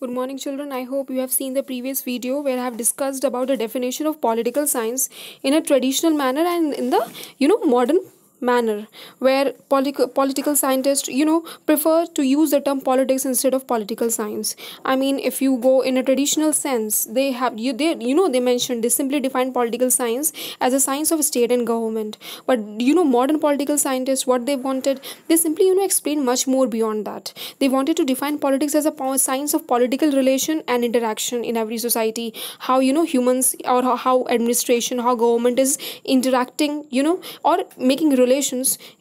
Good morning, children. I hope you have seen the previous video where I have discussed about the definition of political science in a traditional manner and in the modern manner, where political scientists prefer to use the term politics instead of political science. I mean, if you go in a traditional sense, they have they mentioned, they simply define political science as a science of state and government. But modern political scientists, what they wanted, they simply explain much more beyond that. They wanted to define politics as a science of political relation and interaction in every society. How humans, or how administration, how government is interacting, or making relations,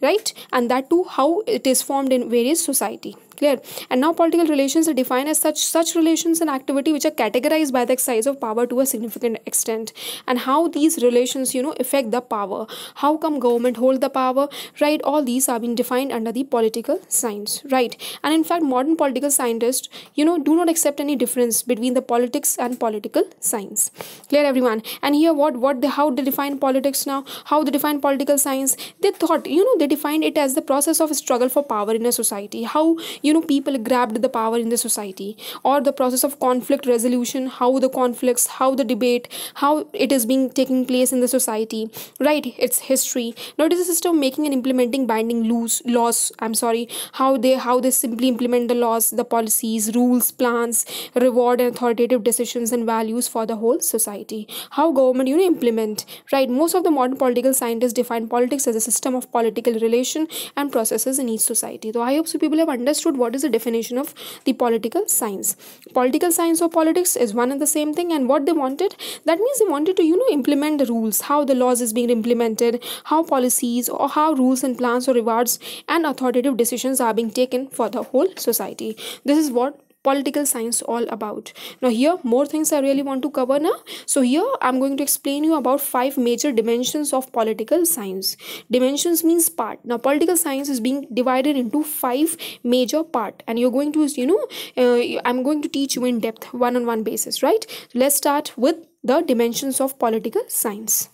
right? And that too, how it is formed in various society. Clear? And now political relations are defined as such relations and activity which are categorized by the exercise of power to a significant extent, and how these relations affect the power. How come government hold the power, right? All these are being defined under the political science, right? And in fact, modern political scientists do not accept any difference between the politics and political science. Clear, everyone? And here, how they define politics now, how they define political science. They thought, they defined it as the process of struggle for power in a society. How people grabbed the power in the society, or the process of conflict resolution, how the conflicts, how the debate, how it is being taking place in the society, right? It's history. Now it is a system of making and implementing binding laws. I'm sorry, how they simply implement the laws, the policies, rules, plans, reward and authoritative decisions and values for the whole society. How government implement, right? Most of the modern political scientists define politics as a system of political relation and processes in each society. So I hope so people have understood what is the definition of the political science. Political science or politics is one and the same thing, and what they wanted, that means they wanted to implement the rules, how the laws is being implemented, how policies or how rules and plans or rewards and authoritative decisions are being taken for the whole society. This is what political science all about. Now here, more things I really want to cover now. So here I'm going to explain you about 5 major dimensions of political science. Dimensions means part. Now political science is being divided into 5 major part, and you're going to I'm going to teach you in depth, one-on-one basis, right? Let's start with the dimensions of political science.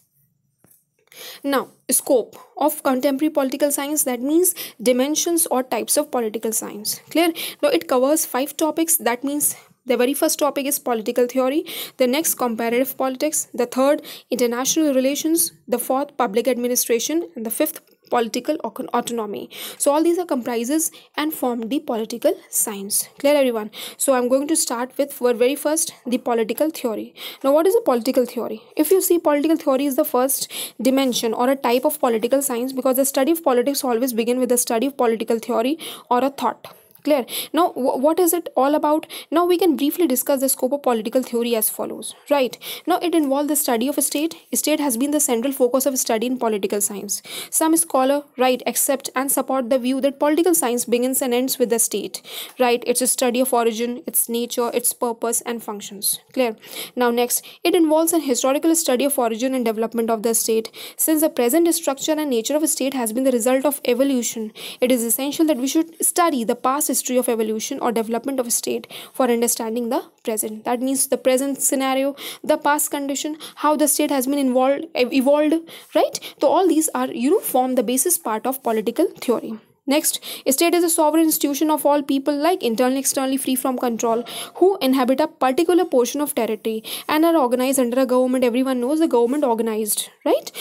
Now, scope of contemporary political science, that means dimensions or types of political science. Clear? Now, it covers 5 topics. That means the very first topic is political theory, the next comparative politics, the third international relations, the fourth public administration, and the fifth political autonomy. So all these are comprises and form the political science. Clear, everyone? So I'm going to start with, for very first, the political theory. Now what is a political theory? If you see, political theory is the first dimension or a type of political science, because the study of politics always begin with the study of political theory or a thought. Clear? Now what is it all about? Now we can briefly discuss the scope of political theory as follows, right? Now it involves the study of a state. State has been the central focus of study in political science. Some scholar, right, accept and support the view that political science begins and ends with the state, right? It's a study of origin, its nature, its purpose and functions. Clear? Now next, it involves an historical study of origin and development of the state. Since the present structure and nature of a state has been the result of evolution, it is essential that we should study the past history of evolution or development of a state for understanding the present. That means the present scenario, the past condition, how the state has been evolved, right? So all these are form the basis part of political theory. Next, a state is a sovereign institution of all people, like internally, externally, free from control, who inhabit a particular portion of territory and are organized under a government. Everyone knows the government organized, right?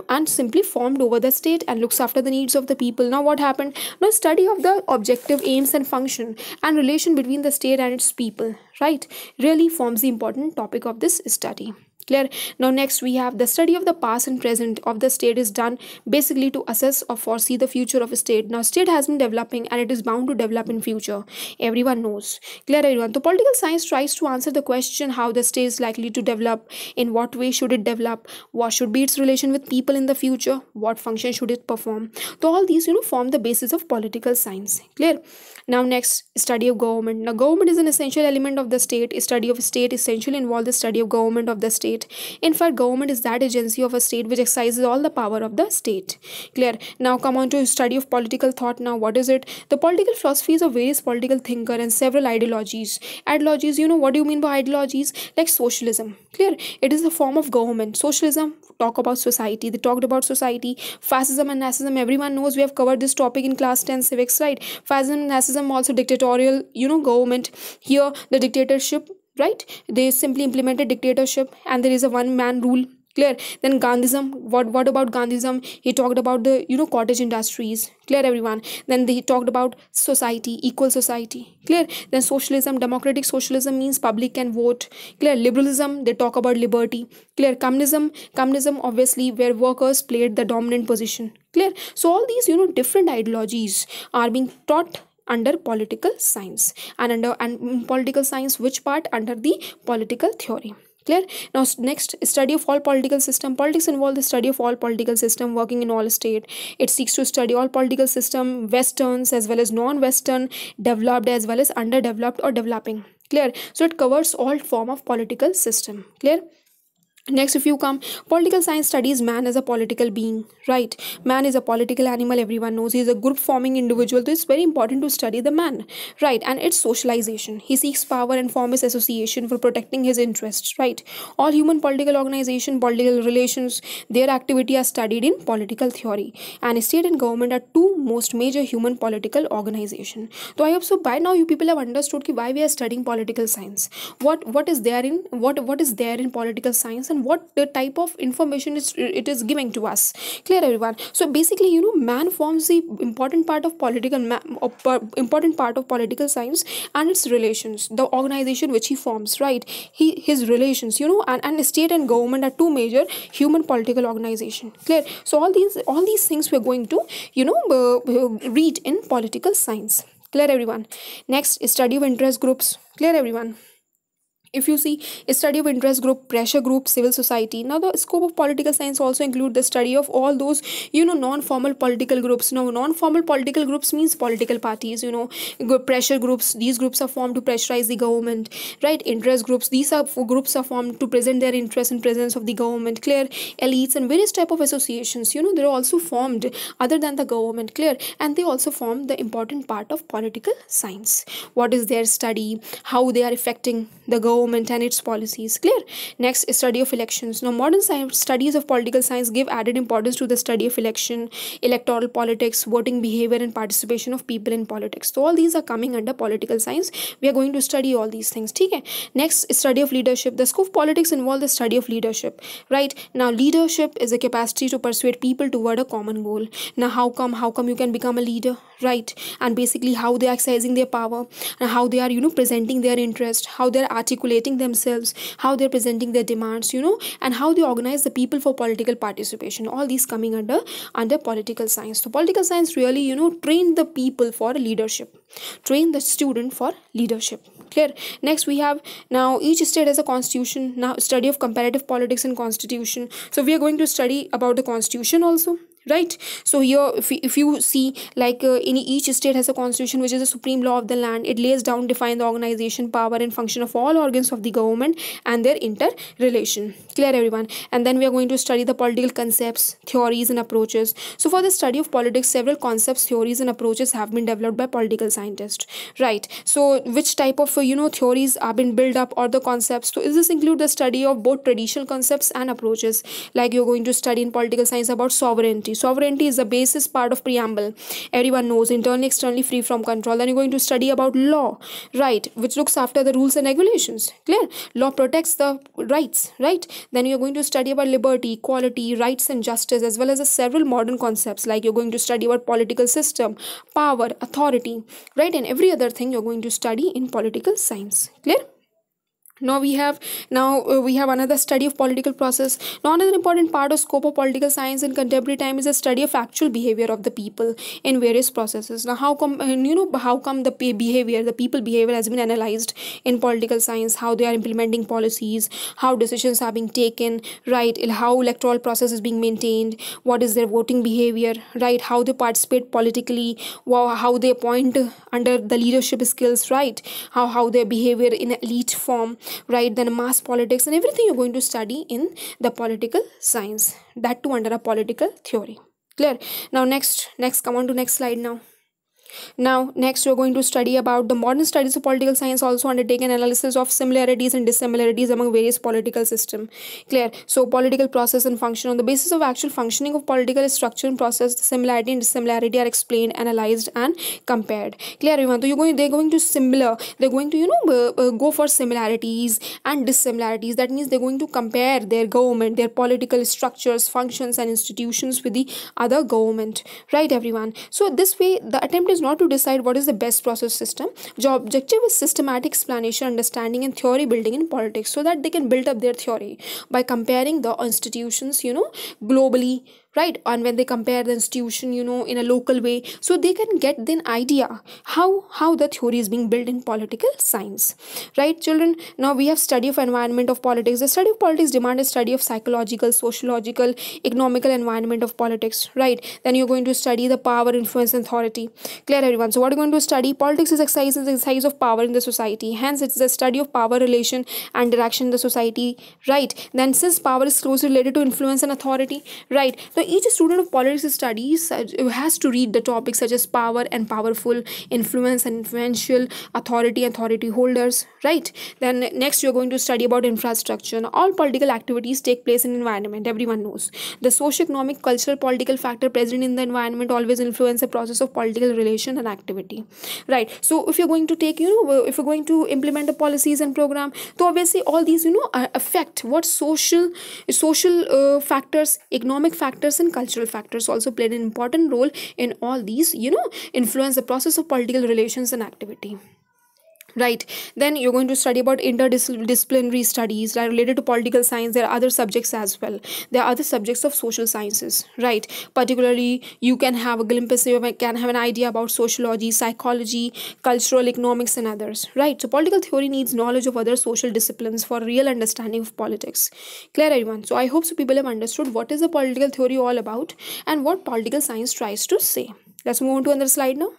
And simply formed over the state and looks after the needs of the people. Now what happened? Now study of the objective aims and function and relation between the state and its people, right, really forms the important topic of this study. Clear? Now next, we have the study of the past and present of the state is done basically to assess or foresee the future of a state. Now state has been developing and it is bound to develop in future. Everyone knows. Clear, everyone? So political science tries to answer the question how the state is likely to develop, in what way should it develop, what should be its relation with people in the future, what function should it perform. So all these form the basis of political science. Clear? Now next, study of government. Now government is an essential element of the state. A study of state essentially involves the study of government of the state. state. In fact, government is that agency of a state which exercises all the power of the state. Clear? Now come on to study of political thought. Now what is it? The political philosophies of various political thinker and several ideologies. Ideologies, what do you mean by ideologies? Like socialism. Clear? It is a form of government. Socialism talk about society. They talked about society. Fascism and Nazism, everyone knows, we have covered this topic in class 10 civics, right? Fascism and Nazism also dictatorial, government. Here the dictatorship, right? They simply implemented dictatorship and there is a one man rule. Clear? Then Gandhism, what about Gandhism? He talked about the cottage industries. Clear, everyone? Then he talked about society, equal society. Clear? Then socialism, democratic socialism means public can vote. Clear? Liberalism, they talk about liberty. Clear? Communism obviously where workers played the dominant position. Clear? So all these different ideologies are being taught under political science, and in political science, which part? Under the political theory. Clear? Now next, study of all political system. Politics involve the study of all political system working in all state. It seeks to study all political system, westerns as well as non-western, developed as well as underdeveloped or developing. Clear? So it covers all form of political system. Clear? Next, if you come, political science studies man as a political being, right? Man is a political animal, everyone knows. He is a group forming individual, so it's very important to study the man, right? And its socialization. He seeks power and forms association for protecting his interests, right? All human political organization, political relations, their activity are studied in political theory. And state and government are two most major human political organization. So I hope so by now you people have understood why we are studying political science. What is there in political science, and what the type of information it is giving to us. Clear, everyone? So basically, man forms the important part of political science and its relations, the organization which he forms, right? His relations, and state and government are two major human political organization. Clear? So all these things we're going to read in political science. Clear, everyone? Next, study of interest groups. Clear, everyone? If you see, a study of interest group, pressure group, civil society. Now the scope of political science also include the study of all those non-formal political groups. Now non-formal political groups means political parties, pressure groups. These groups are formed to pressurize the government, right? Interest groups, these are groups are formed to present their interest in presence of the government. Clear? Elites and various type of associations, they're also formed other than the government. Clear? And they also form the important part of political science. What is their study, how they are affecting the government and its policies. Clear? Next, study of elections. Now modern studies of political science give added importance to the study of election, electoral politics, voting behavior and participation of people in politics. So all these are coming under political science. We are going to study all these things. Okay? Next, study of leadership. The scope of politics involve the study of leadership, right? Now leadership is a capacity to persuade people toward a common goal. Now how come you can become a leader, right? And basically how they are exercising their power and how they are presenting their interest, how they are articulating themselves, how they're presenting their demands, and how they organize the people for political participation. All these coming under political science. So political science really train the people for leadership, train the student for leadership. Clear? Next, we have now each state has a constitution. Now study of comparative politics and constitution. So we are going to study about the constitution also, right? So here if you see, like in each state has a constitution which is the supreme law of the land. It lays down, define the organization, power and function of all organs of the government and their interrelation. Clear, everyone? And then we are going to study the political concepts, theories and approaches. So for the study of politics, several concepts, theories and approaches have been developed by political scientists, right? So which type of theories have been built up, or the concepts? So this include the study of both traditional concepts and approaches. Like you're going to study in political science about sovereignty. Sovereignty is the basis part of preamble, everyone knows, internally externally free from control. Then you're going to study about law, right, which looks after the rules and regulations. Clear? Law protects the rights, right? Then you're going to study about liberty, equality, rights and justice, as well as several modern concepts. Like you're going to study about political system, power, authority, right? And every other thing you're going to study in political science. Clear? Now we have another study of political process. Now another important part of scope of political science in contemporary time is a study of actual behavior of the people in various processes. Now how come the people behavior has been analyzed in political science, how they are implementing policies, how decisions are being taken, right? How electoral process is being maintained, what is their voting behavior, right? How they participate politically, how they appoint under the leadership skills, right? How their behavior in elite form. right? Then mass politics and everything you're going to study in the political science, that too under a political theory. Clear? Now next come on to next slide now. Now, next we're going to study about the modern studies of political science also undertake an analysis of similarities and dissimilarities among various political systems. Clear? So, political process and function. On the basis of actual functioning of political structure and process, the similarity and dissimilarity are explained, analyzed, and compared. Clear, everyone? So, they're going to similar. They're going to go for similarities and dissimilarities. That means they're going to compare their government, their political structures, functions, and institutions with the other government. Right, everyone? So, this way, the attempt is not to decide what is the best process system. The objective is systematic explanation, understanding, and theory building in politics, so that they can build up their theory by comparing the institutions, globally, right? And when they compare the institution, in a local way, so they can get an idea how the theory is being built in political science, right, children? Now we have study of environment of politics. The study of politics demand a study of psychological, sociological, economical environment of politics, right? Then you're going to study the power, influence, and authority. Clear, everyone? So what are you going to study? Politics is exercise of power in the society, hence it's the study of power relation and direction in the society, right? Then since power is closely related to influence and authority, right? So each student of politics studies has to read the topics such as power and powerful, influence and influential, authority and authority holders, right? Then next you're going to study about infrastructure. Now, all political activities take place in environment, everyone knows. The socio-economic, cultural, political factor present in the environment always influence the process of political relation and activity, right? So if you're going to take, if you're going to implement the policies and program, so obviously all these affect what social factors, economic factors, and cultural factors also played an important role in all these, influence the process of political relations and activity, right? Then you're going to study about interdisciplinary studies that are related to political science. There are other subjects as well. There are other subjects of social sciences, right? Particularly you can have a glimpse, you can have an idea about sociology, psychology, cultural, economics, and others, right? So political theory needs knowledge of other social disciplines for real understanding of politics. Clear, everyone? So I hope so people have understood what is the political theory all about and what political science tries to say. Let's move on to another slide now.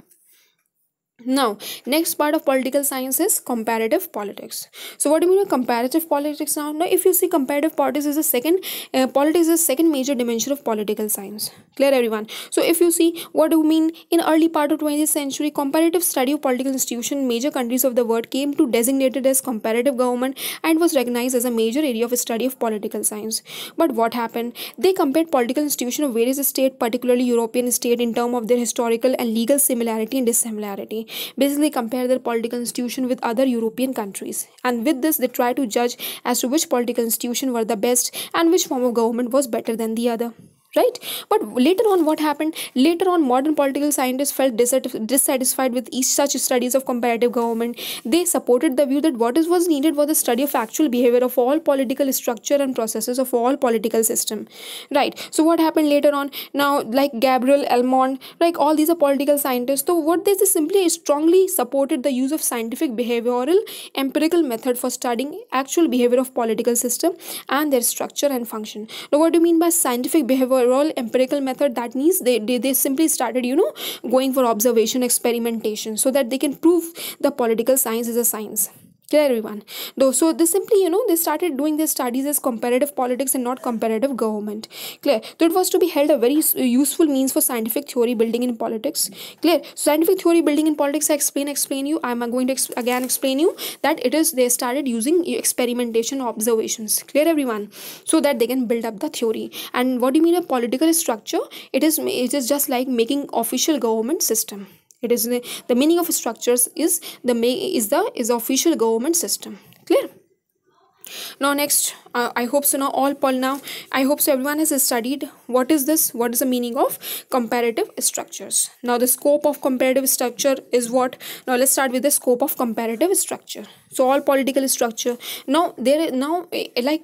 Now, next part of political science is comparative politics. So, what do you mean by comparative politics now? Now, if you see, comparative politics is the second major dimension of political science. Clear, everyone? So, if you see, what do you mean in early part of 20th century, comparative study of political institutions in major countries of the world came to designated as comparative government and was recognized as a major area of study of political science. But what happened? They compared political institutions of various states, particularly European states, in terms of their historical and legal similarity and dissimilarity. Basically compare their political institution with other European countries, and with this they try to judge as to which political institution were the best and which form of government was better than the other, right? But later on, what happened? Later on, modern political scientists felt dissatisfied with each such studies of comparative government. They supported the view that what was needed was the study of actual behavior of all political structure and processes of all political system, right? So what happened later on? Now, like Gabriel Elmont, like all these are political scientists. So what they simply strongly supported the use of scientific behavioral empirical method for studying actual behavior of political system and their structure and function. Now, what do you mean by scientific behavioral empirical method? That means they simply started going for observation, experimentation, so that they can prove the political science is a science. Clear, everyone? Though, so they simply they started doing their studies as comparative politics and not comparative government. Clear? So it was to be held a very useful means for scientific theory building in politics. Clear? Scientific theory building in politics, I explain you. I'm going to again explain you that it is they started using experimentation, observations. Clear, everyone? So that they can build up the theory. And what do you mean a political structure? It is just like making official government system. It is the meaning of structures is the official government system. Clear? Now next, I hope so. I hope so everyone has studied what is the meaning of comparative structures. Now the scope of comparative structure is what? Now let's start with the scope of comparative structure. So all political structure. Now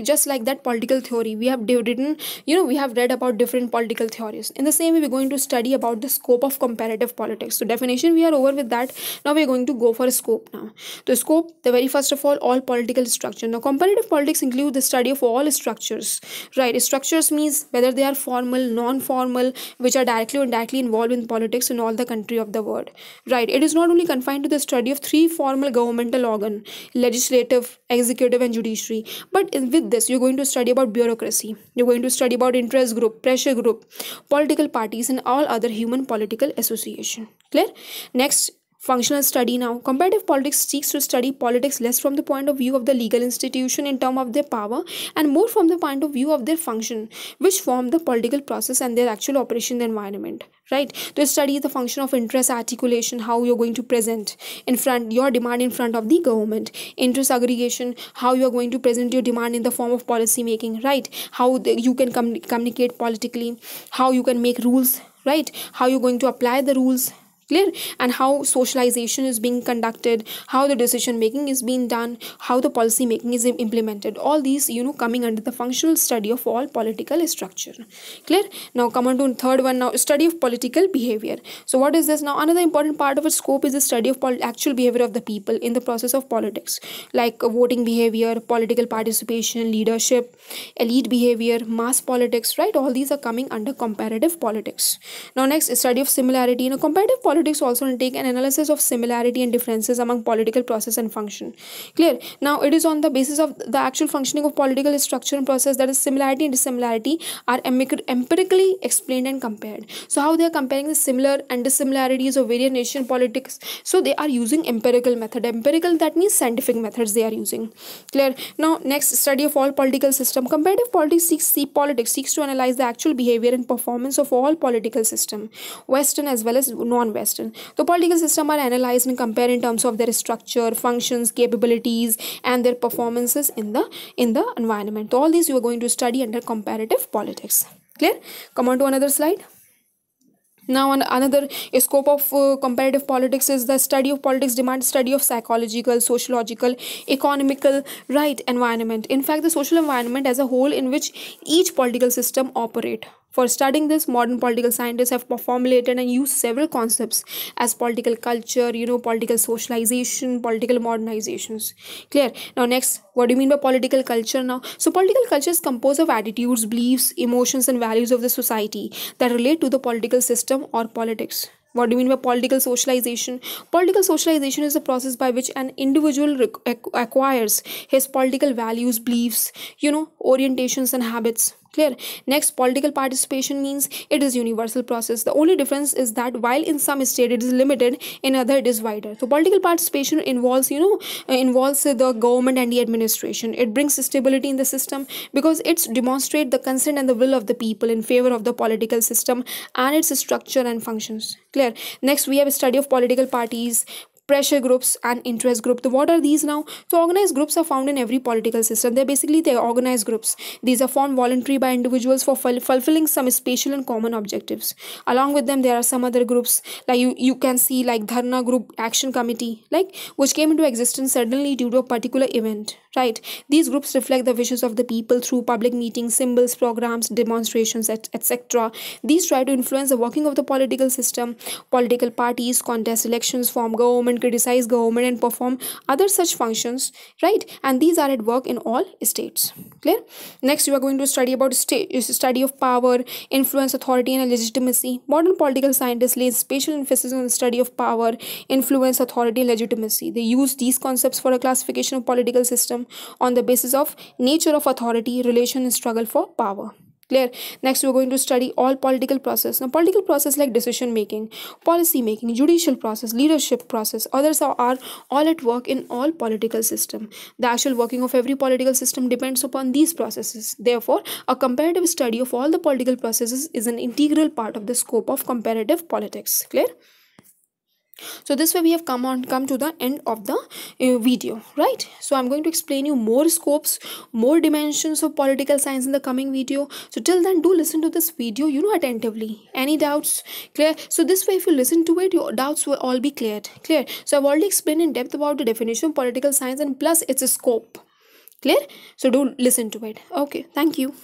just like that political theory, we have written, we have read about different political theories. In the same way, we're going to study about the scope of comparative politics. So definition, we are over with that. Now we're going to go for a scope now. The scope, the very first of all political structure. Now comparative politics include the study of all structures, right? Structures means whether they are formal, non-formal, which are directly or indirectly involved in politics in all the country of the world, right? It is not only confined to the study of three formal governmental organ, legislative, executive, and judiciary. But with this, you're going to study about bureaucracy, you're going to study about interest group, pressure group, political parties, and all other human political association. Clear? Next, functional study. Now, comparative politics seeks to study politics less from the point of view of the legal institution in terms of their power, and more from the point of view of their function, which form the political process and their actual operation in the environment. Right? To study the function of interest articulation, how you're going to present in front your demand in front of the government. Interest aggregation, how you are going to present your demand in the form of policy making. Right? How you can communicate politically, how you can make rules. Right? How you're going to apply the rules. Clear? And how socialization is being conducted, how the decision making is being done, how the policy making is implemented. All these, coming under the functional study of all political structure. Clear? Now come on to third one. Now, study of political behavior. So what is this? Now, another important part of its scope is the study of actual behavior of the people in the process of politics, like voting behavior, political participation, leadership, elite behavior, mass politics. Right? All these are coming under comparative politics. Now, next, study of similarity. In a comparative politics also undertake an analysis of similarity and differences among political process and function. Clear? Now, it is on the basis of the actual functioning of political structure and process that is similarity and dissimilarity are empirically explained and compared. So how they are comparing the similar and dissimilarities of various nation politics? So they are using empirical method. Empirical, that means scientific methods they are using. Clear? Now, next, study of all political system. Comparative politics seeks to analyze the actual behavior and performance of all political system, Western as well as non-Western. The political system are analyzed and compared in terms of their structure, functions, capabilities, and their performances in the environment. All these you are going to study under comparative politics. Clear? Come on to another slide. Now, another scope of comparative politics is the study of politics demand study of psychological, sociological, economical, right, environment. In fact, the social environment as a whole in which each political system operate. For studying this, modern political scientists have formulated and used several concepts as political culture, political socialization, political modernizations. Clear? Now, next, what do you mean by political culture now? So, political culture is composed of attitudes, beliefs, emotions, and values of the society that relate to the political system or politics. What do you mean by political socialization? Political socialization is a process by which an individual acquires his political values, beliefs, orientations and habits. Clear? Next, political participation means it is universal process. The only difference is that while in some state it is limited, in other it is wider. So political participation involves the government and the administration. It brings stability in the system because it's demonstrate the consent and the will of the people in favor of the political system and its structure and functions. Clear? Next, we have a study of political parties, pressure groups, and interest group. What are these now? So organized groups are found in every political system. They're organized groups. These are formed voluntarily by individuals for fulfilling some spatial and common objectives. Along with them, there are some other groups like you can see like Dharna Group Action Committee, which came into existence suddenly due to a particular event. Right? These groups reflect the wishes of the people through public meetings, symbols, programs, demonstrations, etc. These try to influence the working of the political system. Political parties contest elections, form government, criticize government, and perform other such functions. Right? And these are at work in all states. Clear? Next, we are going to study about study of power, influence, authority, and legitimacy. Modern political scientists lay special emphasis on the study of power, influence, authority, and legitimacy. They use these concepts for a classification of political system on the basis of nature of authority, relation, and struggle for power. Clear? Next, we're going to study all political process. Now, political process like decision making, policy making, judicial process, leadership process, others are all at work in all political system. The actual working of every political system depends upon these processes. Therefore, a comparative study of all the political processes is an integral part of the scope of comparative politics. Clear? So this way we have come to the end of the video, right? So I'm going to explain you more scopes, more dimensions of political science in the coming video. So till then, do listen to this video attentively. Any doubts? Clear? So this way, if you listen to it, your doubts will all be cleared. Clear? So I've already explained in depth about the definition of political science and plus its scope. Clear? So do listen to it. Okay, thank you.